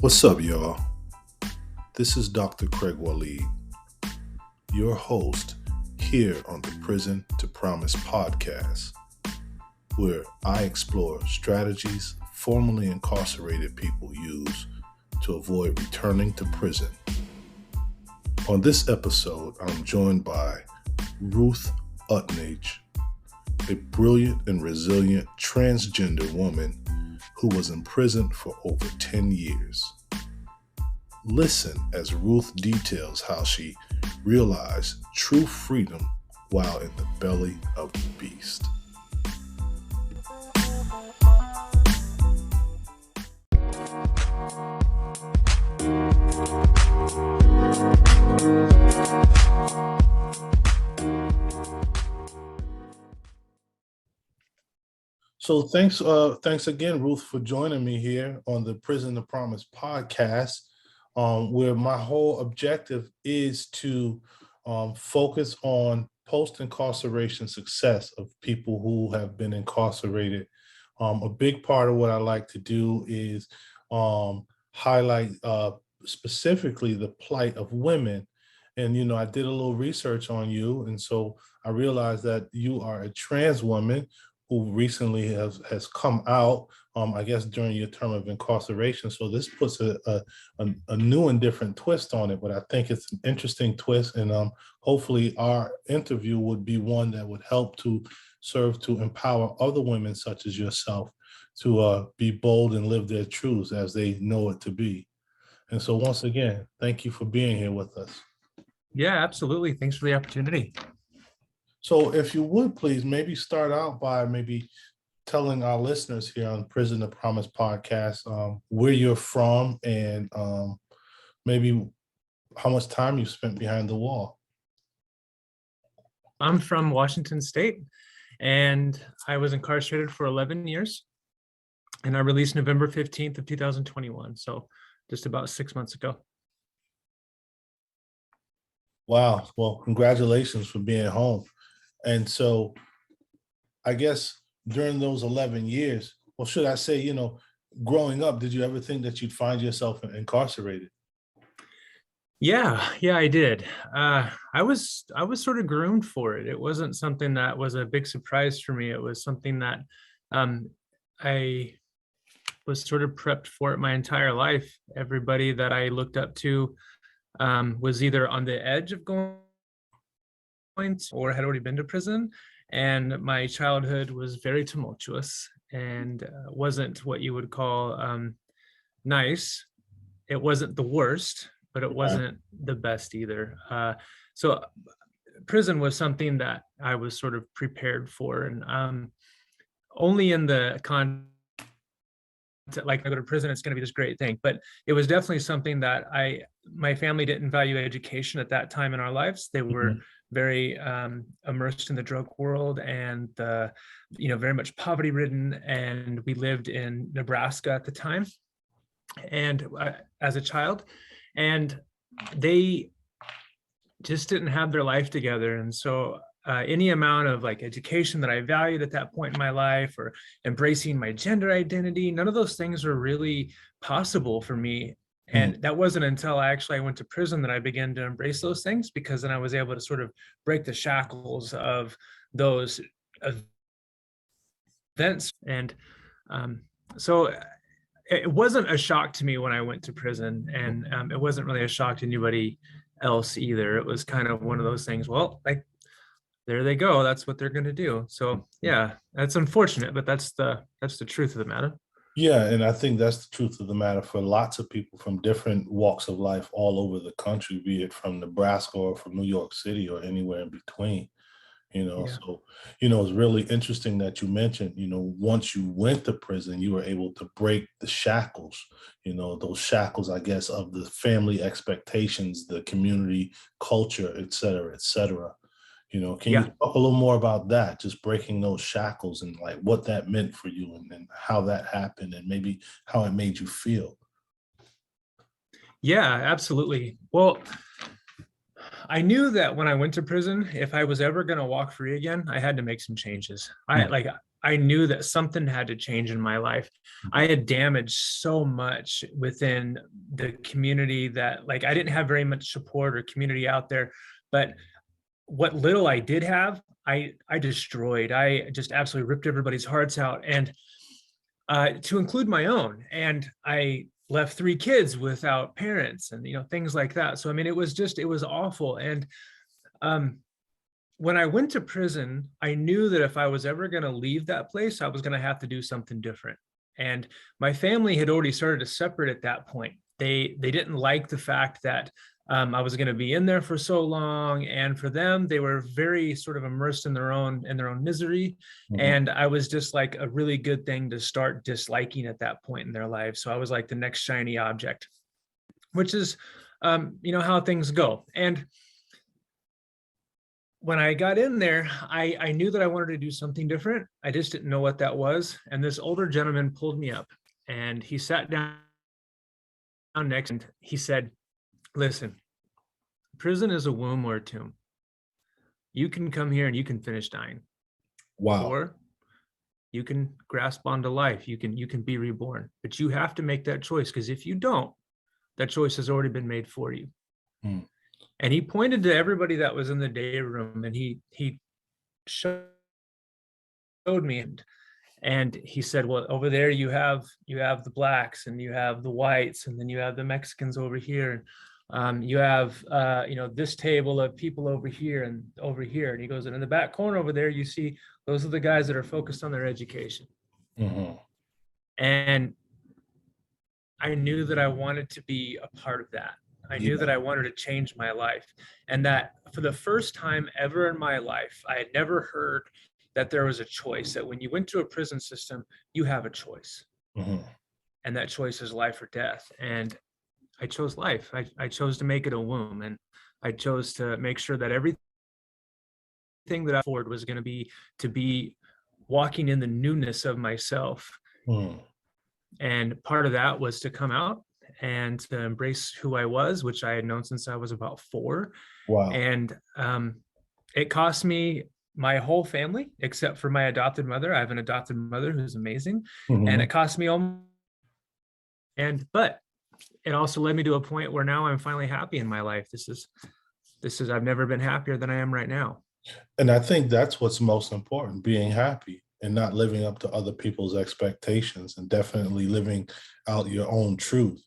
What's up, y'all? This is Dr. Craig Waleed, your host here on the Prison to Promise podcast, where I explore strategies formerly incarcerated people use to avoid returning to prison. On this episode, I'm joined by Ruth Utnage, a brilliant and resilient transgender woman who was imprisoned for over 10 years. Listen as Ruth details how she realized true freedom while in the belly of the beast. So thanks again, Ruth, for joining me here on the Prison to Promise podcast, where my whole objective is to focus on post-incarceration success of people who have been incarcerated. A big part of what I like to do is highlight specifically the plight of women. And, I did a little research on you, and so I realized that you are a trans woman who recently has come out, I guess, during your term of incarceration. So this puts a new and different twist on it, but I think it's an interesting twist. And hopefully our interview would be one that would help to serve to empower other women such as yourself to be bold and live their truths as they know it to be. And so once again, thank you for being here with us. Yeah, absolutely. Thanks for the opportunity. So if you would please maybe start out by maybe telling our listeners here on Prison to Promise podcast where you're from and maybe how much time you spent behind the wall. I'm from Washington State, and I was incarcerated for 11 years, and I released November 15th of 2021, so just about 6 months ago. Wow. Well, congratulations for being home. And so I guess during those 11 years, or should I say, growing up, did you ever think that you'd find yourself incarcerated? Yeah, I did. I was sort of groomed for it. It wasn't something that was a big surprise for me. It was something that I was sort of prepped for it my entire life. Everybody that I looked up to was either on the edge of going or had already been to prison, and my childhood was very tumultuous and wasn't what you would call nice. It wasn't the worst, but it wasn't the best either. So prison was something that I was sort of prepared for, and only in the like I go to prison, it's going to be this great thing. But it was definitely something that my family didn't value education at that time in our lives. They were very immersed in the drug world and very much poverty ridden. And we lived in Nebraska at the time, and as a child, and they just didn't have their life together. And so any amount of like education that I valued at that point in my life, or embracing my gender identity, none of those things were really possible for me. And that wasn't until I went to prison that I began to embrace those things, because then I was able to sort of break the shackles of those events. And so it wasn't a shock to me when I went to prison, and it wasn't really a shock to anybody else either. It was kind of one of those things, well, like, there they go, that's what they're going to do. So yeah, that's unfortunate, but that's the truth of the matter. Yeah, and I think that's the truth of the matter for lots of people from different walks of life all over the country, be it from Nebraska or from New York City or anywhere in between. So it's really interesting that you mentioned, once you went to prison, you were able to break the shackles, those shackles, I guess, of the family expectations, the community culture, et cetera, et cetera. Can you talk a little more about that, just breaking those shackles and like what that meant for you and how that happened and maybe how it made you feel? Yeah, absolutely. Well, I knew that when I went to prison, if I was ever going to walk free again, I had to make some changes. I I knew that something had to change in my life. I had damaged so much within the community that, like, I didn't have very much support or community out there, but what little I did have, I destroyed. I just absolutely ripped everybody's hearts out, and to include my own. And I left 3 kids without parents, and things like that. So I mean, it was awful. And um, when I went to prison, I knew that if I was ever going to leave that place, I was going to have to do something different. And my family had already started to separate at that point. They didn't like the fact that I was going to be in there for so long, and for them, they were very sort of immersed in their own misery. Mhm. And I was just like a really good thing to start disliking at that point in their lives. So I was like the next shiny object, which is, how things go. And when I got in there, I knew that I wanted to do something different. I just didn't know what that was. And this older gentleman pulled me up, and he sat down next, and he said, "Listen, prison is a womb or a tomb. You can come here and you can finish dying, Wow. or you can grasp onto life. You can be reborn, but you have to make that choice, because if you don't, that choice has already been made for you." Mm. And he pointed to everybody that was in the day room, and he showed me, and he said, "Well, over there you have the blacks, and you have the whites, and then you have the Mexicans over here. You have this table of people over here and over here." And he goes, "And in the back corner over there, you see those are the guys that are focused on their education." Mhm. And I knew that I wanted to be a part of that. I knew that Yeah. I wanted to change my life. And that for the first time ever in my life, I had never heard that there was a choice, that when you went to a prison system, you have a choice. Mhm. And that choice is life or death. And I chose life. I chose to make it a womb. And I chose to make sure that everything that I forward was going to be walking in the newness of myself. Mm. And part of that was to come out and to embrace who I was, which I had known since I was about 4. Wow. And it cost me my whole family, except for my adopted mother. I have an adopted mother who's amazing. And it Mhm. cost me but it also led me to a point where now I'm finally happy in my life. This is I've never been happier than I am right now. And I think that's what's most important, being happy and not living up to other people's expectations, and definitely living out your own truth.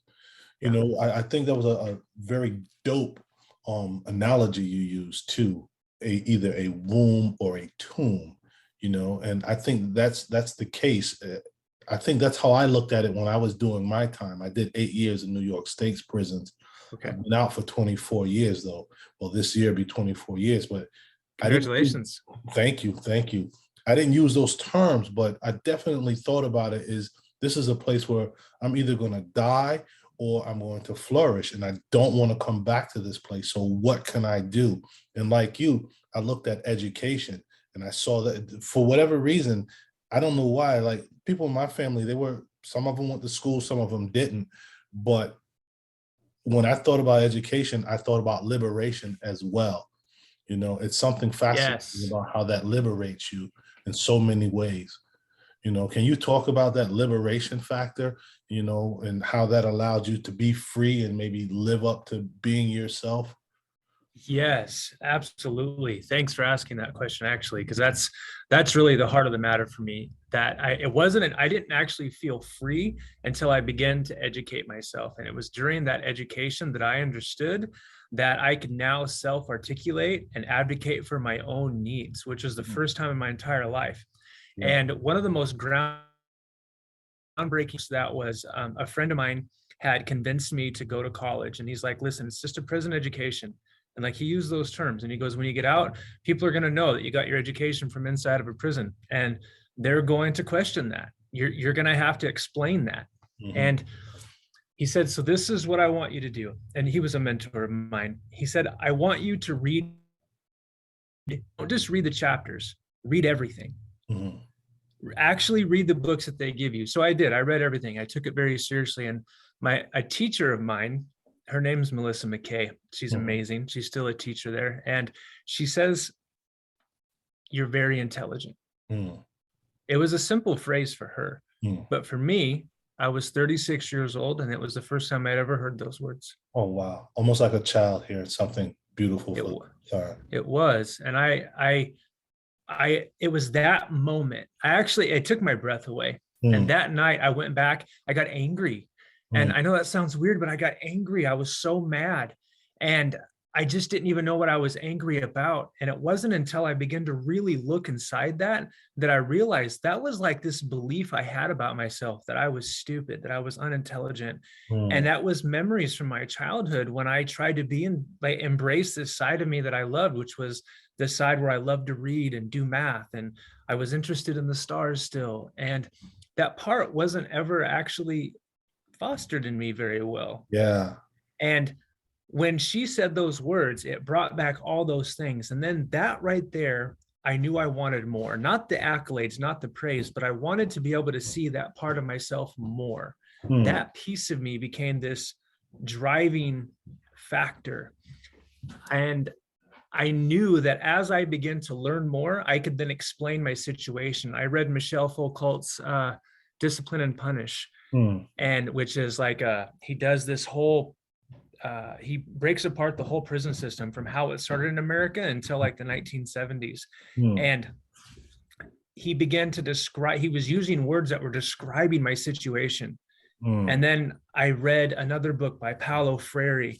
Yeah. I think that was a very dope analogy you used too, either a womb or a tomb, and I think that's the case. I think that's how I looked at it when I was doing my time. I did 8 years in New York State's prisons. Okay. I've been out for 24 years though. Well, this year be 24 years, but I didn't. Congratulations. Thank you, thank you. I didn't use those terms, but I definitely thought about it as this is a place where I'm either going to die or I'm going to flourish, and I don't want to come back to this place. So what can I do? And like you, I looked at education, and I saw that for whatever reason, I don't know why, like people in my family, some of them went to school, some of them didn't. But when I thought about education, I thought about liberation as well. It's something fascinating Yes. about how that liberates you in so many ways. Can you talk about that liberation factor, and how that allowed you to be free and maybe live up to being yourself? Yes, absolutely. Thanks for asking that question, actually, because that's really the heart of the matter for me. That I didn't actually feel free until I began to educate myself. And it was during that education that I understood that I could now self-articulate and advocate for my own needs, which is the Mhm. first time in my entire life. Yeah. And one of the most groundbreaking that was a friend of mine had convinced me to go to college. And he's like, "Listen, it's just a prison education." And like he used those terms, and he goes, "When you get out, people are going to know that you got your education from inside of a prison, and they're going to question that. You're going to have to explain that." Mhm. And he said, "So this is what I want you to do." And he was a mentor of mine. He said, "I want you to don't just read the chapters, read everything. Mhm. Actually read the books that they give you." So I did. I read everything. I took it very seriously. And a teacher of mine, her name's Melissa McKay. She's Mhm. amazing. She's still a teacher there. And she says, "You're very intelligent." Mhm. It was a simple phrase for her, but for me, I was 36 years old, and it was the first time I'd ever heard those words. Oh, wow. Almost like a child hearing something beautiful It for was. the time. It was, and it was that moment. It took my breath away. And Mm, that night I went back, I got angry. And mm, I know that sounds weird, but I got angry. I was so mad. And I just didn't even know what I was angry about. And it wasn't until I began to really look inside that I realized that was like this belief I had about myself, that I was stupid, that I was unintelligent. And mm. that was memories from my childhood when I tried to embrace this side of me that I loved, which was the side where I loved to read and do math. And I was interested in the stars still. And that part wasn't ever actually fostered in me very well. Yeah. And when she said those words, it brought back all those things. And then that right there, I knew I wanted more, not the accolades, not the praise, but I wanted to be able to see that part of myself more. Mm, That piece of me became this driving factor. And I knew that as I began to learn more, I could then explain my situation. I read Michel Foucault's Discipline and Punish, mm, and which is like he does this whole he breaks apart the whole prison system from how it started in America until like the 1970s. mm, And he began to describe, he was using words that were describing my situation. mm. And then I read another book by Paulo Freire,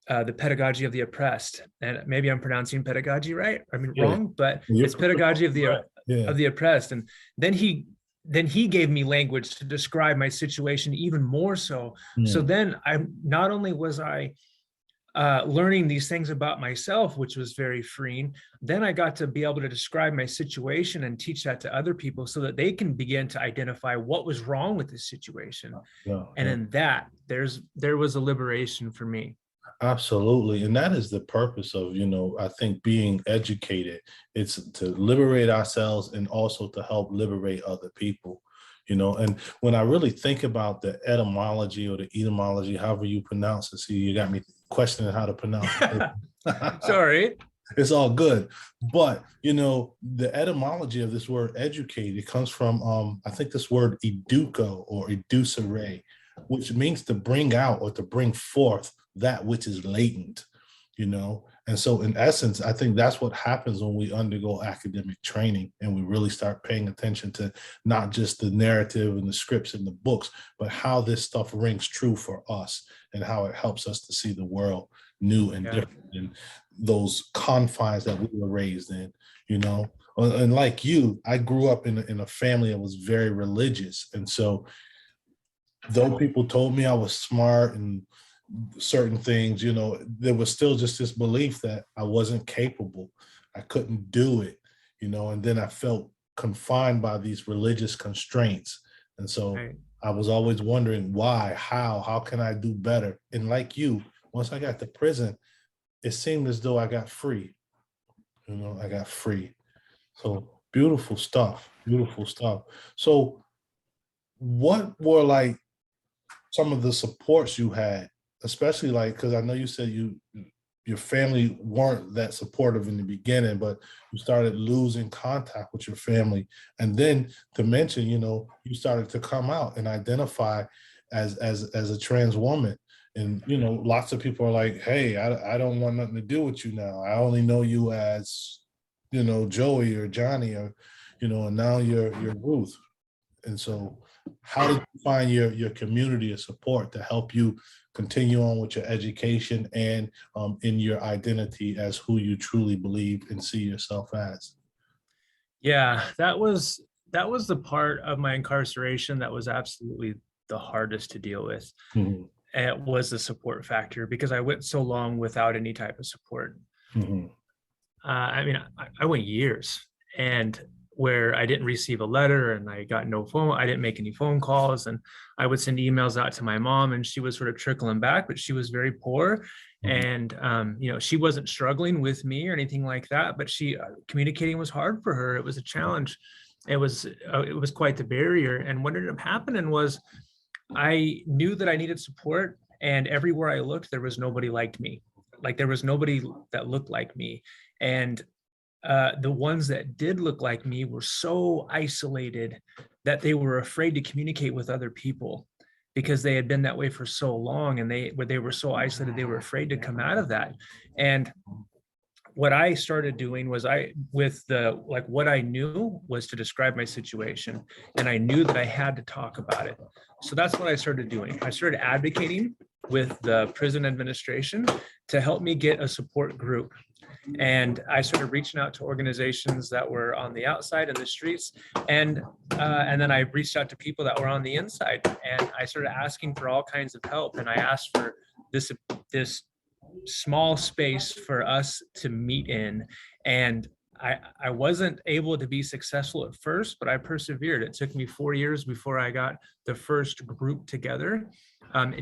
The Pedagogy of the Oppressed. And maybe I'm pronouncing pedagogy right. I mean, Yeah. wrong, but You're it's Pedagogy of right. Yeah. the Oppressed. And then he gave me language to describe my situation even more so. So Mm, then not only was I learning these things about myself, which was very freeing, then I got to be able to describe my situation and teach that to other people so that they can begin to identify what was wrong with this situation. yeah, And yeah. in that, there was a liberation for me. Absolutely. And that is the purpose of, I think being educated. It's to liberate ourselves and also to help liberate other people, And when I really think about the etymology or the etymology, however you pronounce it, see, you got me questioning how to pronounce it. Sorry. It's all good. But, the etymology of this word educate, it comes from, I think this word educo or educere, which means to bring out or to bring forth that which is latent, And so in essence, I think that's what happens when we undergo academic training and we really start paying attention to not just the narrative and the scripts and the books, but how this stuff rings true for us and how it helps us to see the world new and different in those confines that we were raised in, And like you, I grew up in a family that was very religious. And so though people told me I was smart and certain things, there was still just this belief that I wasn't capable. I couldn't do it, and then I felt confined by these religious constraints. And so Right. I was always wondering why, how can I do better? And like you, once I got to prison, it seemed as though I got free, I got free. So beautiful stuff, beautiful stuff. So what were like some of the supports you had, especially like, because I know you said your family weren't that supportive in the beginning, but you started losing contact with your family. And then to mention, you started to come out and identify as a trans woman. And, lots of people are like, hey, I don't want nothing to do with you now. I only know you as, Joey or Johnny or, and now you're Ruth. And so how did you find your community of support to help you continue on with your education and in your identity as who you truly believe and see yourself as? Yeah, that was the part of my incarceration that was absolutely the hardest to deal with. Mhm, It was the support factor because I went so long without any type of support. mhm, I mean, I went years and where I didn't receive a letter and I got no phone, I didn't make any phone calls, and I would send emails out to my mom and she was sort of trickling back, but she was very poor. mhm. And, she wasn't struggling with me or anything like that, but communicating was hard for her. It was a challenge. It was quite the barrier. And what ended up happening was I knew that I needed support, and everywhere I looked, there was nobody like me. Like there was nobody that looked like me. And the ones that did look like me were so isolated that they were afraid to communicate with other people because they had been that way for so long, and they were so isolated, they were afraid to come out of that. And what I started doing was what I knew was to describe my situation, and I knew that I had to talk about it. So that's what I started doing. I started advocating with the prison administration to help me get a support group. And I started reaching out to organizations that were on the outside in the streets, and then I reached out to people that were on the inside, and I started asking for all kinds of help. And I asked for this small space for us to meet in. And I wasn't able to be successful at first, but I persevered. It took me 4 years before I got the first group together,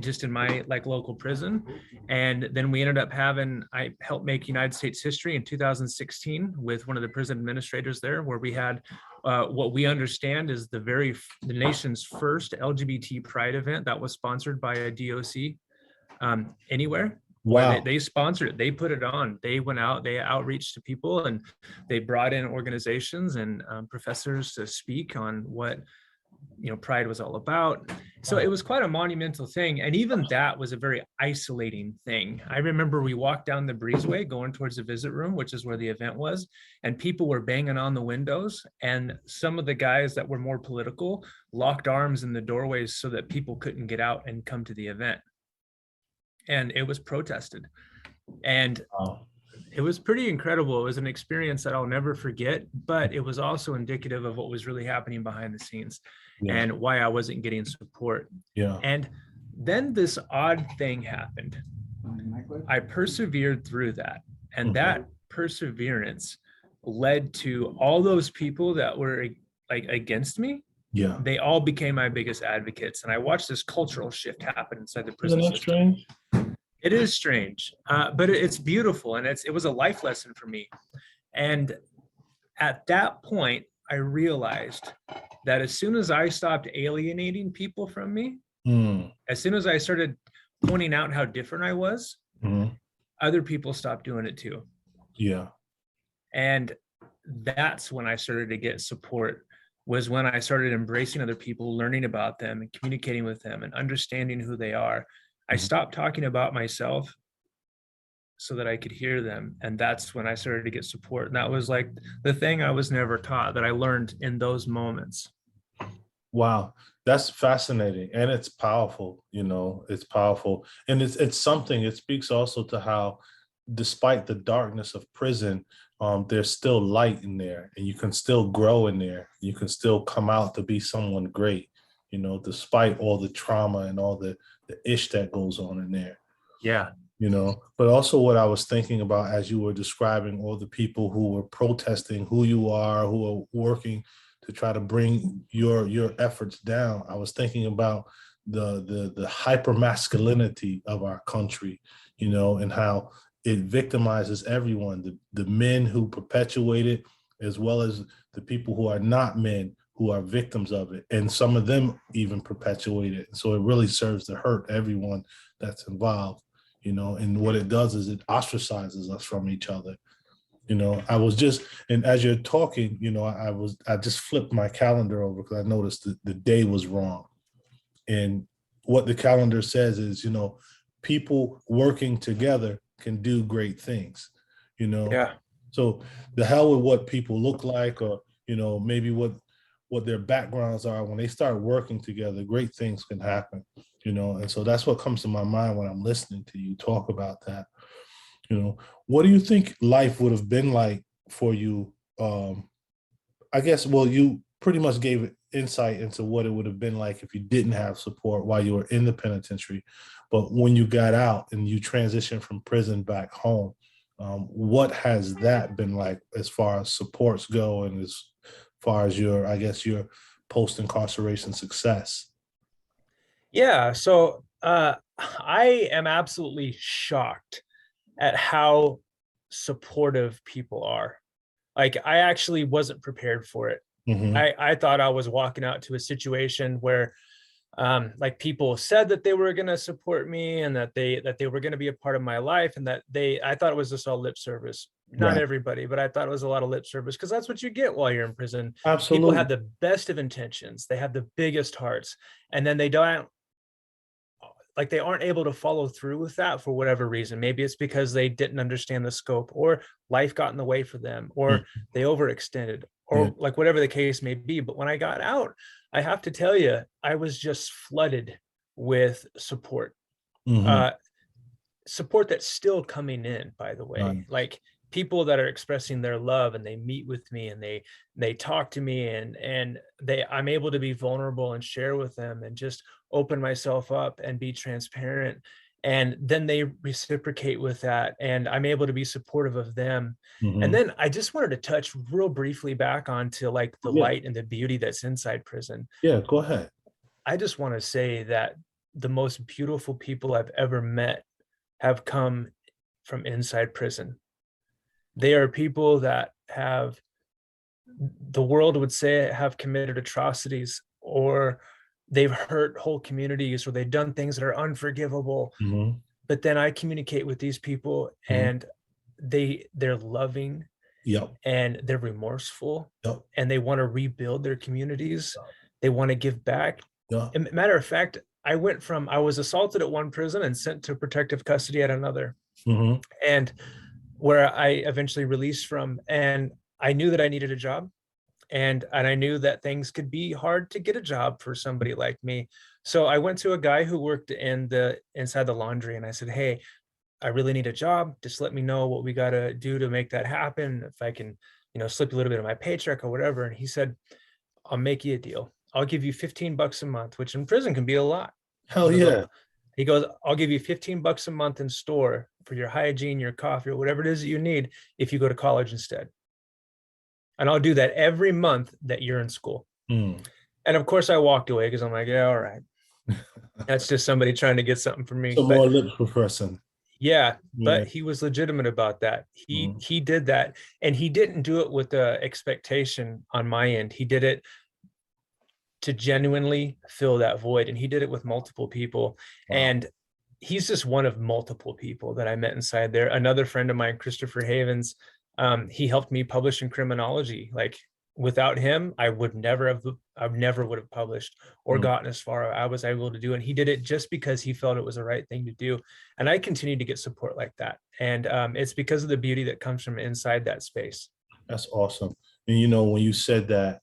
just in my local prison. And then we ended up I helped make United States history in 2016 with one of the prison administrators there, where we had what we understand is the nation's first LGBT pride event that was sponsored by a DOC anywhere. Wow. They sponsored it. They put it on. They went out, they outreached to people, and they brought in organizations and professors to speak on what Pride was all about. So it was quite a monumental thing. And even that was a very isolating thing. I remember we walked down the breezeway going towards the visit room, which is where the event was, and people were banging on the windows. And some of the guys that were more political locked arms in the doorways so that people couldn't get out and come to the event. And it was protested. And it was pretty incredible. It was an experience that I'll never forget, but it was also indicative of what was really happening behind the scenes and why I wasn't getting support. And then this odd thing happened. I persevered through that. And that perseverance led to all those people that were against me. They all became my biggest advocates. And I watched this cultural shift happen inside the prison system. Strange? It is strange, but it's beautiful, and it was a life lesson for me. And at that point, I realized that as soon as I stopped alienating people from me, as soon as I started pointing out how different I was, other people stopped doing it too. And that's when I started to get support, was when I started embracing other people, learning about them and communicating with them and understanding who they are. I stopped talking about myself so that I could hear them. And that's when I started to get support. And that was the thing I was never taught, that I learned in those moments. Wow, that's fascinating. And it's powerful, it's powerful. And it's something, it speaks also to how, despite the darkness of prison, there's still light in there, and you can still grow in there. You can still come out to be someone great, despite all the trauma and all the ish that goes on in there. But also what I was thinking about as you were describing all the people who were protesting who you are, who are working to try to bring your efforts down, I was thinking about the hyper masculinity of our country, and how it victimizes everyone, the men who perpetuate it, as well as the people who are not men, who are victims of it, and some of them even perpetuate it. So it really serves to hurt everyone that's involved, and what it does is it ostracizes us from each other. I was just, and as you're talking, I just flipped my calendar over because I noticed that the day was wrong. And what the calendar says is, people working together can do great things, So the hell with what people look like, or, maybe what their backgrounds are. When they start working together, great things can happen, and so that's what comes to my mind when I'm listening to you talk about that. What do you think life would have been like for you? I guess, well, you pretty much gave insight into what it would have been like if you didn't have support while you were in the penitentiary. But when you got out and you transitioned from prison back home, what has that been like as far as supports go, and as far as your post-incarceration success? So I am absolutely shocked at how supportive people are. I actually wasn't prepared for it. I thought I was walking out to a situation where people said that they were going to support me, and that they were going to be a part of my life, and that I thought it was just all lip service. not Right. everybody, but I thought it was a lot of lip service, because that's what you get while you're in prison. People Absolutely. have the best of intentions, they have the biggest hearts, and then they don't, like, they aren't able to follow through with that for whatever reason. Maybe it's because they didn't understand the scope, or life got in the way for them, Mm. or they overextended, Yeah. or like whatever the case may be. But when I got out, I have to tell you, I was just flooded with support. Hmm. Uh, Support that's still coming in, by the way, Nice. like people that are expressing their love, and they meet with me, and they talk to me, and I'm able to be vulnerable and share with them, and just open myself up and be transparent, and then they reciprocate with that, and I'm able to be supportive of them. And Hmm. then I just wanted to touch real briefly back onto like the Yeah. light and the beauty that's inside prison. Yeah. Go ahead. I just want to say that the most beautiful people I've ever met have come from inside prison. They are people that have, the world would say, have committed atrocities, or they've hurt whole communities, or they've done things that are unforgivable. Hmm. But then I communicate with these people, Hmm. and they're loving, Yep. and they're remorseful, Yep. and they want to rebuild their communities. They want to give back. Yep. And matter of fact, I was assaulted at one prison and sent to protective custody at another. Hmm. And where I eventually released from, and I knew that I needed a job, and I knew that things could be hard to get a job for somebody like me. So I went to a guy who worked inside the laundry, and I said, "Hey, I really need a job. Just let me know what we got to do to make that happen. If I can, slip a little bit of my paycheck or whatever." And he said, "I'll make you a deal. I'll give you 15 bucks a month," which in prison can be a lot. He Hell goes, yeah. I'll give you 15 bucks a month in store for your hygiene, your coffee, or whatever it is that you need if you go to college instead. And I'll do that every month that you're in school. Mm. And of course I walked away, because I'm like, yeah, all right. That's just somebody trying to get something from me. Some But more lips per person. yeah, Yeah. but he was legitimate about that. He Mhm. he did that, and he didn't do it with the expectation on my end. He did it to genuinely fill that void, and he did it with multiple people. Wow. And he's just one of multiple people that I met inside there. Another friend of mine, Christopher Havens, he helped me publish in criminology. Like, without him, I never would have published or Mm. gotten as far as I was able to do. And he did it just because he felt it was the right thing to do. And I continue to get support like that. And it's because of the beauty that comes from inside that space. That's awesome. And when you said that,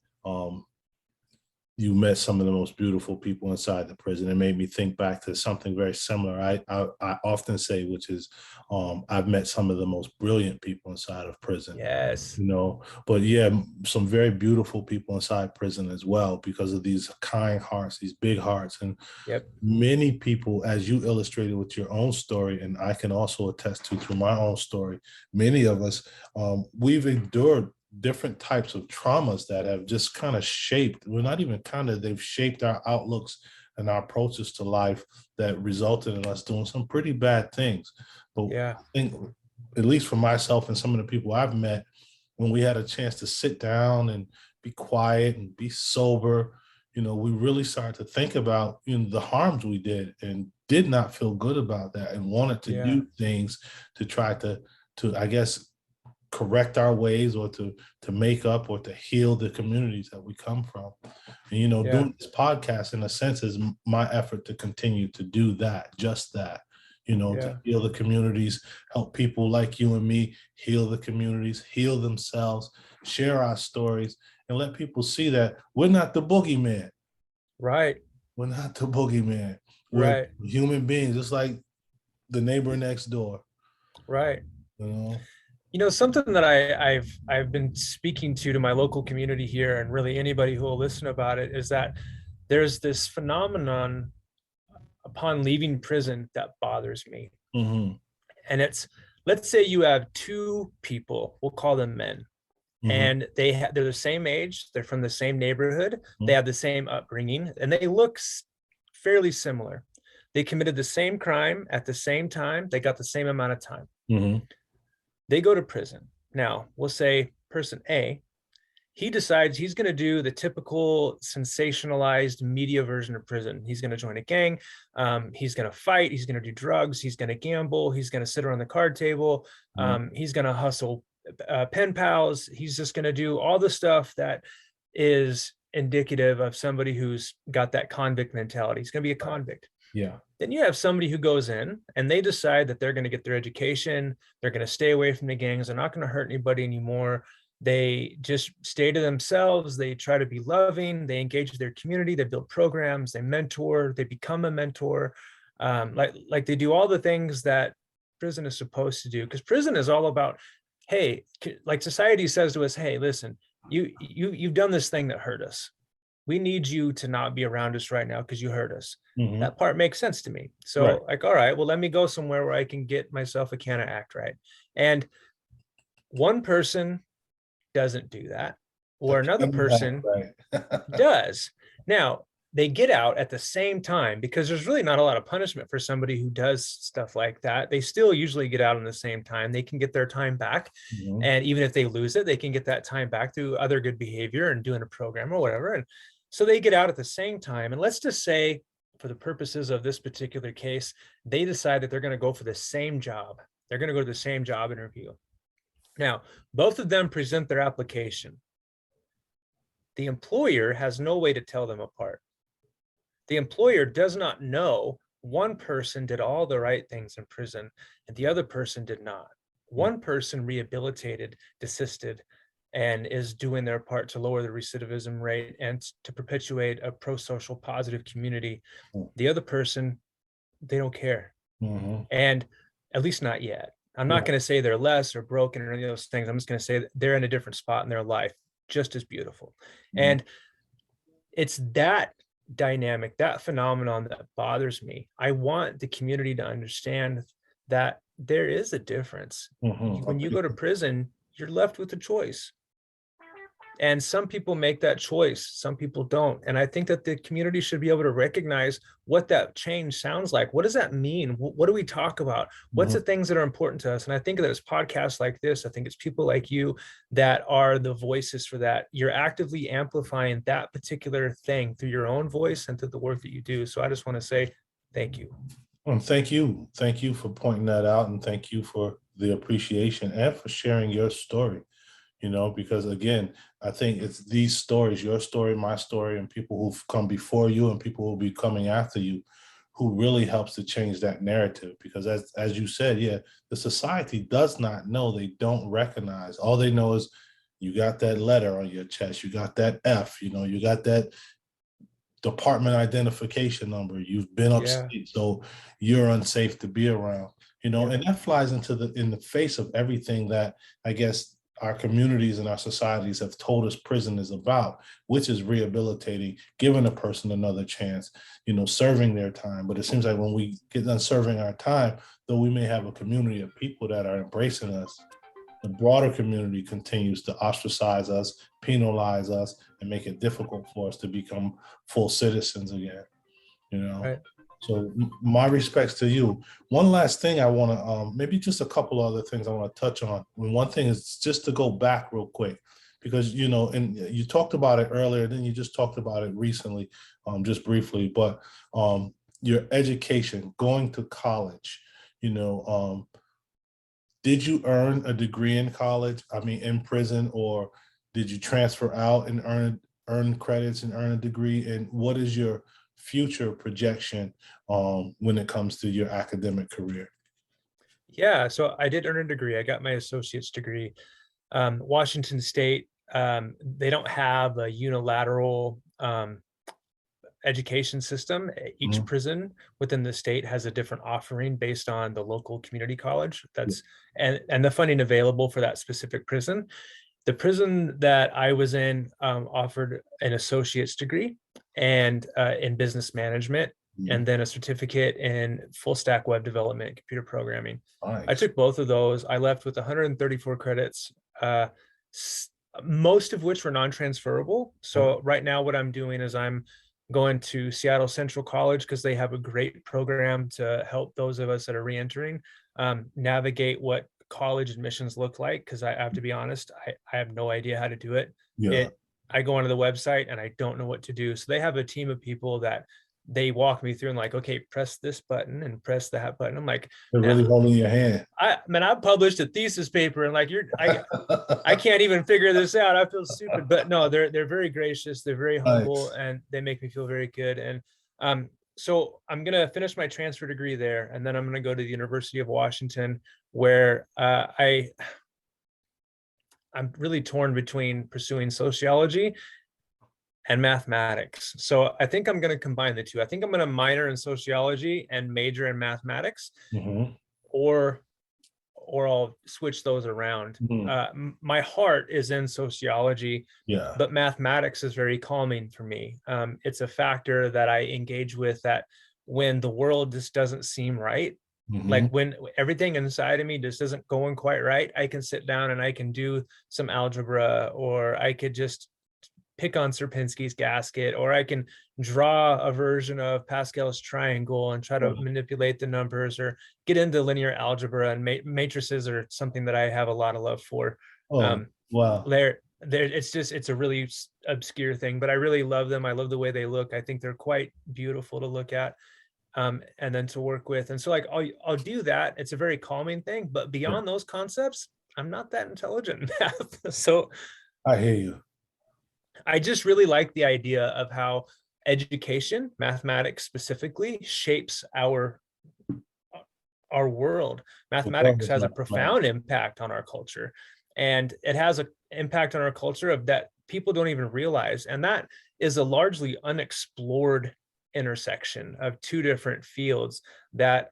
you met some of the most beautiful people inside the prison. It made me think back to something very similar. I often say, which is, I've met some of the most brilliant people inside of prison. Yes. But yeah, some very beautiful people inside prison as well, because of these kind hearts, these big hearts. And Yep. many people, as you illustrated with your own story, and I can also attest to through my own story, many of us, we've endured different types of traumas that have just kind of shaped, well, not even kind of, they've shaped our outlooks and our approaches to life, that resulted in us doing some pretty bad things. But Yeah. I think, at least for myself and some of the people I've met, when we had a chance to sit down and be quiet and be sober, we really started to think about, the harms we did, and did not feel good about that, and wanted to Yeah. do things to try to I guess, correct our ways, or to make up, or to heal the communities that we come from. And Yeah. doing this podcast, in a sense, is my effort to continue to do that, just that, to Yeah. heal the communities, help people like you and me heal the communities, heal themselves, share our stories, and let people see that we're not the boogeyman. Right. We're not the boogeyman. We're Right. human beings, just like the neighbor next door. Right. You know. Something that I've been speaking to my local community here, and really anybody who will listen about it, is that there's this phenomenon upon leaving prison that bothers me. Hmm. And it's, let's say you have two people, we'll call them men, Hmm. and they're the same age, they're from the same neighborhood, they have the same upbringing, and they look fairly similar. They committed the same crime at the same time, they got the same amount of time. Hmm. They go to prison. Now, we'll say person A, he decides he's going to do the typical sensationalized media version of prison. He's going to join a gang. He's going to fight. He's going to do drugs. He's going to gamble. He's going to sit around the card table. He's going to hustle pen pals. He's just going to do all the stuff that is indicative of somebody who's got that convict mentality. He's going to be a convict. Yeah. Then you have somebody who goes in and they decide that they're going to get their education. They're going to stay away from the gangs. They're not going to hurt anybody anymore. They just stay to themselves. They try to be loving. They engage with their community. They build programs. They mentor. They become a mentor. Like they do all the things that prison is supposed to do, because prison is all about, hey, like society says to us, hey, listen, you've done this thing that hurt us. We need you to not be around us right now because you hurt us. Mhm. That part makes sense to me. So Right. like, all right, well, let me go somewhere where I can get myself a can of Act Right. And one person doesn't do that, or another person Right. does. Now, they get out at the same time, because there's really not a lot of punishment for somebody who does stuff like that. They still usually get out in the same time. They can get their time back. Mhm. And even if they lose it, they can get that time back through other good behavior and doing a program or whatever. And so they get out at the same time. And let's just say, for the purposes of this particular case, they decide that they're going to go for the same job. They're going to go to the same job interview. Now, both of them present their application. The employer has no way to tell them apart. The employer does not know one person did all the right things in prison and the other person did not. One person rehabilitated, desisted, and is doing their part to lower the recidivism rate and to perpetuate a pro-social positive community. The other person, they don't care. Mhm. And at least not yet. I'm not going to say they're less or broken or any of those things. I'm just going to say that they're in a different spot in their life, just as beautiful. Mhm. And it's that dynamic, that phenomenon that bothers me. I want the community to understand that there is a difference. Mhm. When you go to prison, you're left with a choice. And some people make that choice, some people don't. And I think that the community should be able to recognize what that change sounds like. What does that mean? What do we talk about? What's the things that are important to us? And I think that it's podcasts like this, I think it's people like you that are the voices for that. You're actively amplifying that particular thing through your own voice and through the work that you do. So I just want to say thank you. Well, thank you. Thank you for pointing that out, and thank you for the appreciation and for sharing your story. Because again, I think it's these stories, your story, my story, and people who've come before you and people who will be coming after you, who really helps to change that narrative. Because as you said, yeah, the society does not know, they don't recognize. All they know is you got that letter on your chest, you got that F, you got that department identification number, you've been upstate, so you're unsafe to be around, and that flies in the face of everything that I guess our communities and our societies have told us prison is about, which is rehabilitating, giving a person another chance, serving their time. But it seems like when we get done serving our time, though we may have a community of people that are embracing us, the broader community continues to ostracize us, penalize us, and make it difficult for us to become full citizens again. Right. So my respects to you. One last thing I want to, maybe just a couple other things I want to touch on. And one thing is just to go back real quick, because, and you talked about it earlier, then you just talked about it recently, just briefly, but your education, going to college, did you earn a degree in college? I mean, in prison, or did you transfer out and earn credits and earn a degree? And what is your future projection when it comes to your academic career? Yeah, so I did earn a degree. I got my associate's degree. Washington State, they don't have a unilateral education system. Each prison within the state has a different offering based on the local community college and the funding available for that specific prison. The prison that I was in offered an associate's degree and in business management, and then a certificate in full stack web development, computer programming. Nice. I took both of those. I left with 134 credits, most of which were non-transferable. So right now what I'm doing is I'm going to Seattle Central College because they have a great program to help those of us that are reentering navigate what college admissions look like, because I have to be honest, I have no idea how to do it. I go onto the website and I don't know what to do. So they have a team of people that they walk me through and like, okay, press this button and press that button. I'm like, They're man, really holding your hand. I published a thesis paper and like I can't even figure this out. I feel stupid. But no, they're very gracious, they're very humble, Nice. and they make me feel very good. And so I'm gonna finish my transfer degree there, and then I'm gonna go to the University of Washington, where I'm really torn between pursuing sociology and mathematics. So I think I'm going to combine the two. I think I'm going to minor in sociology and major in mathematics, Mm-hmm. or I'll switch those around. Mm-hmm. My heart is in sociology, Yeah. but mathematics is very calming for me. It's a factor that I engage with, that when the world just doesn't seem right, Mm-hmm. like when everything inside of me just isn't going quite right, I can sit down and I can do some algebra, or I could just pick on Sierpinski's gasket, or I can draw a version of Pascal's triangle and try to manipulate the numbers, or get into linear algebra, and matrices are something that I have a lot of love for. Oh, wow. It's a really obscure thing, but I really love them. I love the way they look. I think they're quite beautiful to look at, and then to work with. And so like I'll do that. It's a very calming thing, but beyond those concepts, I'm not that intelligent in math. So I hear you. I just really like the idea of how education, mathematics specifically, shapes our world. Mathematics has a profound impact on our culture, and it has an impact on our culture of that people don't even realize. And that is a largely unexplored intersection of two different fields that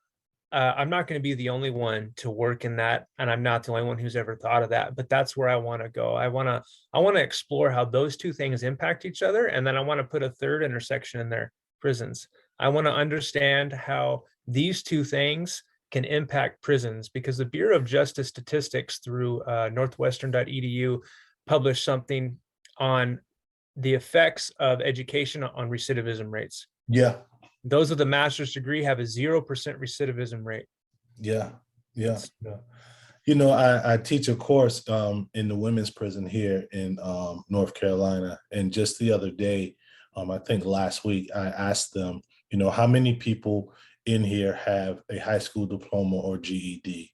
I'm not going to be the only one to work in that, and I'm not the only one who's ever thought of that, but that's where I want to go. I want to explore how those two things impact each other, and then I want to put a third intersection in there: prisons. I want to understand how these two things can impact prisons, because the Bureau of Justice Statistics through northwestern.edu published something on the effects of education on recidivism rates. Yeah. Those with a master's degree have a 0% recidivism rate. Yeah. Yeah. Yeah. You know, I teach a course in the women's prison here in North Carolina. And just the other day, I think last week, I asked them, you know, how many people in here have a high school diploma or GED?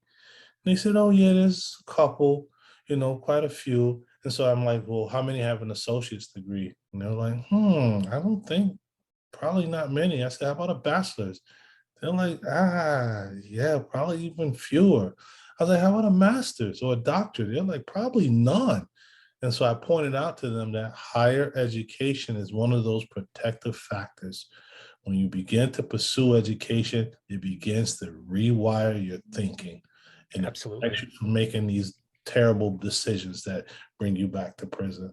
And they said, oh, yeah, there's a couple, you know, quite a few. And so I'm like, well, how many have an associate's degree? And they're like, I don't think, probably not many. I said, how about a bachelor's? They're like, yeah, probably even fewer. I was like, how about a master's or a doctorate? They're like, probably none. And so I pointed out to them that higher education is one of those protective factors. When you begin to pursue education, it begins to rewire your thinking, and it protects you from making these terrible decisions that bring you back to prison.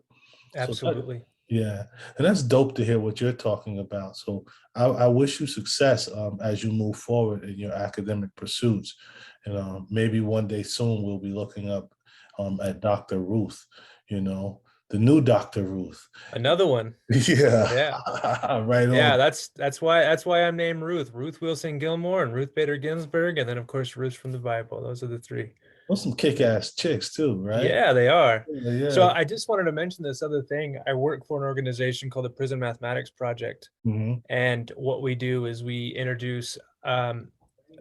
Absolutely. So yeah, and that's dope to hear what you're talking about. So I wish you success as you move forward in your academic pursuits. And maybe one day soon we'll be looking up at Dr. Ruth, you know, the new Dr. Ruth. Another one. Yeah. Right on. Yeah, that's why I'm named Ruth. Ruth Wilson Gilmore and Ruth Bader Ginsburg, and then of course Ruth from the Bible. Those are the three. Those some kick-ass chicks too, right? Yeah, they are. Yeah. So I just wanted to mention this other thing. I work for an organization called the Prison Mathematics Project. And what we do is we introduce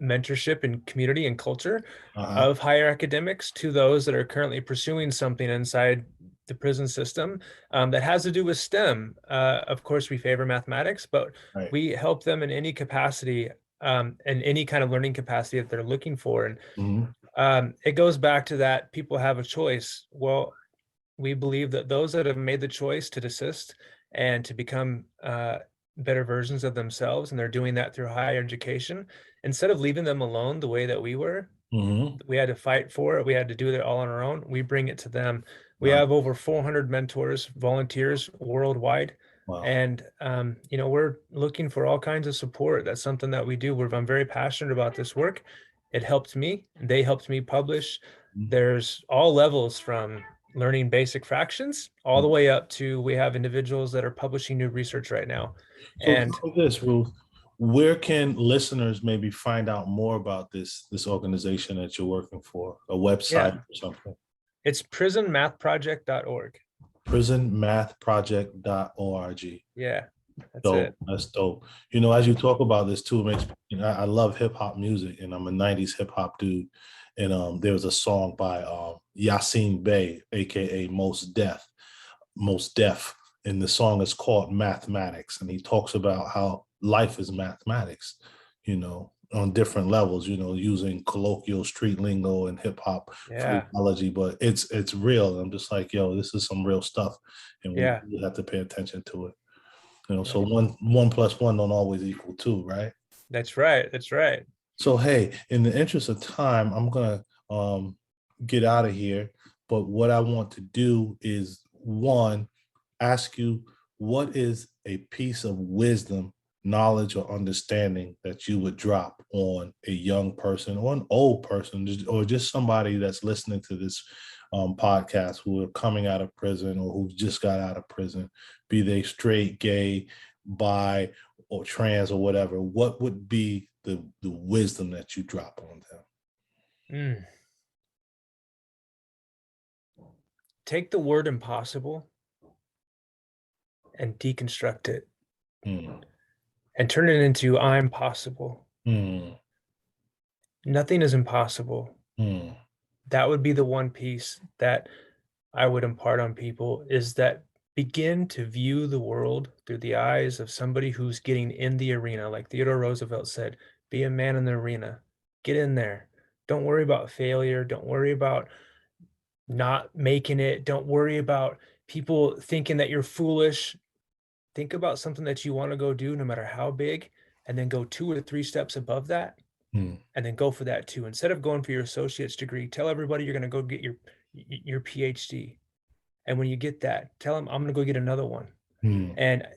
mentorship and community and culture of higher academics to those that are currently pursuing something inside the prison system that has to do with STEM. Of course, we favor mathematics, but we help them in any capacity, and any kind of learning capacity that they're looking for. And it goes back to that people have a choice. Well, we believe that those that have made the choice to desist and to become better versions of themselves, and they're doing that through higher education, instead of leaving them alone the way that we were, we had to fight for it. We had to do it all on our own. We bring it to them. We have over 400 mentors, volunteers worldwide. Wow. And, you know, we're looking for all kinds of support. That's something that we do. I'm very passionate about this work. It helped me. They helped me publish. There's all levels from learning basic fractions all the way up to, we have individuals that are publishing new research right now. So and this, Ruth, where can listeners maybe find out more about this organization that you're working for? A website or something? It's prisonmathproject.org. Prisonmathproject.org. Yeah. That's Dope. it. That's dope. As you talk about this too, it makes I love hip hop music, and I'm a '90s hip hop dude. And there was a song by Yasin Bey, aka Most Def, and the song is called Mathematics, and he talks about how life is mathematics, on different levels, using colloquial street lingo and hip hop Yeah. phraseology, but it's real. I'm just like, yo, this is some real stuff, and we Yeah. have to pay attention to it. Yeah. So one plus one don't always equal two, right? That's right. That's right. So hey, in the interest of time, I'm gonna get out of here. But what I want to do is, one, ask you, what is a piece of wisdom, knowledge, or understanding that you would drop on a young person or an old person, or just somebody that's listening to this podcast, who are coming out of prison or who just got out of prison, be they straight, gay, bi, or trans, or whatever? What would be the wisdom that you drop on them? Mm. Take the word impossible and deconstruct it Mm. and turn it into I'm possible. Mm. Nothing is impossible. Mm. That would be the one piece that I would impart on people, is that begin to view the world through the eyes of somebody who's getting in the arena. Like Theodore Roosevelt said, be a man in the arena, get in there. Don't worry about failure. Don't worry about not making it. Don't worry about people thinking that you're foolish. Think about something that you want to go do, no matter how big, and then go 2 or 3 steps above that, Mm. and then go for that too. Instead of going for your associate's degree, tell everybody you're going to go get your PhD. And when you get that, tell them I'm going to go get another one. Mm. And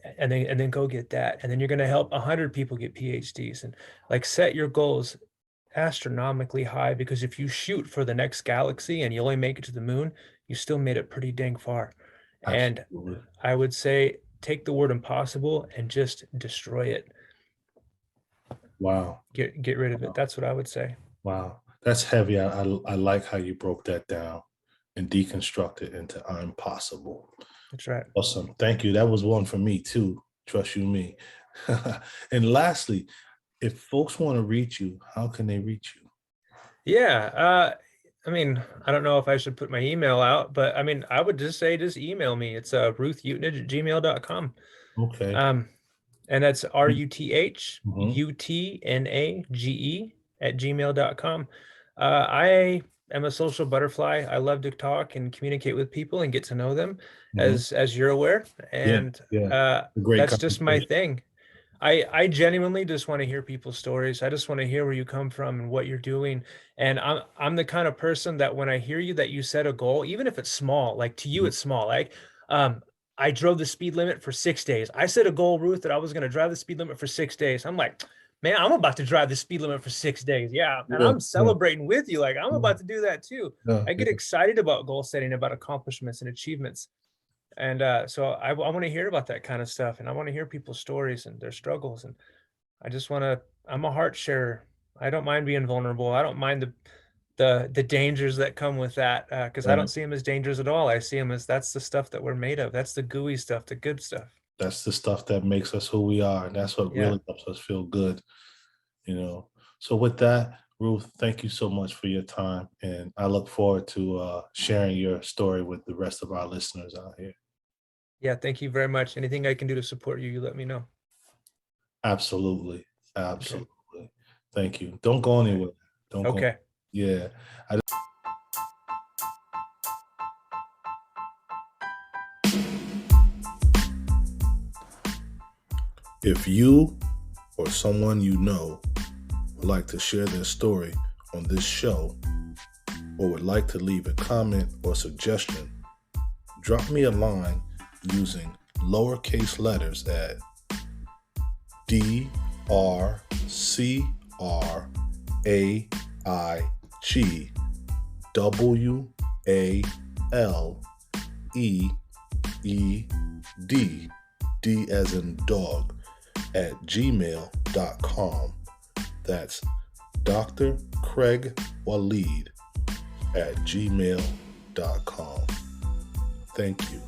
then go get that. And then you're going to help 100 people get PhDs, and like set your goals astronomically high, because if you shoot for the next galaxy and you only make it to the moon, you still made it pretty dang far. And Absolutely. I would say take the word impossible and just destroy it. Wow. Get rid of it. That's what I would say. Wow. That's heavy. I like how you broke that down and deconstruct it into I'm possible. That's right. Awesome. Thank you. That was one for me too. Trust you me. And lastly, if folks want to reach you, how can they reach you? Yeah. I mean, I don't know if I should put my email out, but I mean, I would just say, just email me. It's ruthutnage@gmail.com. Okay. And that's RUTHUTNAGE @gmail.com. I am a social butterfly. I love to talk and communicate with people and get to know them, Mhm. as you're aware. And Yeah. A great that's just my conversation. thing. I genuinely just want to hear people's stories. I just want to hear where you come from and what you're doing. And I'm the kind of person that when I hear you, that you set a goal, even if it's small, like to you, Mhm. it's small. Like, I drove the speed limit for 6 days. I set a goal, Ruth, that I was going to drive the speed limit for 6 days. I'm like, man, I'm about to drive the speed limit for 6 days. Yeah. And Yeah. I'm Yeah. celebrating with you. Like, I'm Yeah. about to do that too. Yeah. I get excited about goal setting, about accomplishments and achievements. And so I want to hear about that kind of stuff. And I want to hear people's stories and their struggles. And I just want to, I'm a heart sharer. I don't mind being vulnerable. I don't mind the dangers that come with that, because I don't Right. see them as dangers at all. I see them as, that's the stuff that we're made of. That's the gooey stuff, the good stuff. That's the stuff that makes us who we are. And that's what Yeah. really helps us feel good. So with that, Ruth, thank you so much for your time. And I look forward to sharing your story with the rest of our listeners out here. Yeah. Thank you very much. Anything I can do to support you, you let me know. Absolutely. Okay. Absolutely. Thank you. Don't go anywhere. Don't go. Okay. Yeah. If you or someone you know would like to share their story on this show, or would like to leave a comment or suggestion, drop me a line using lowercase letters at DrCraigWaled, D as in dog, at gmail.com. That's Dr. Craig Waleed at gmail.com. Thank you.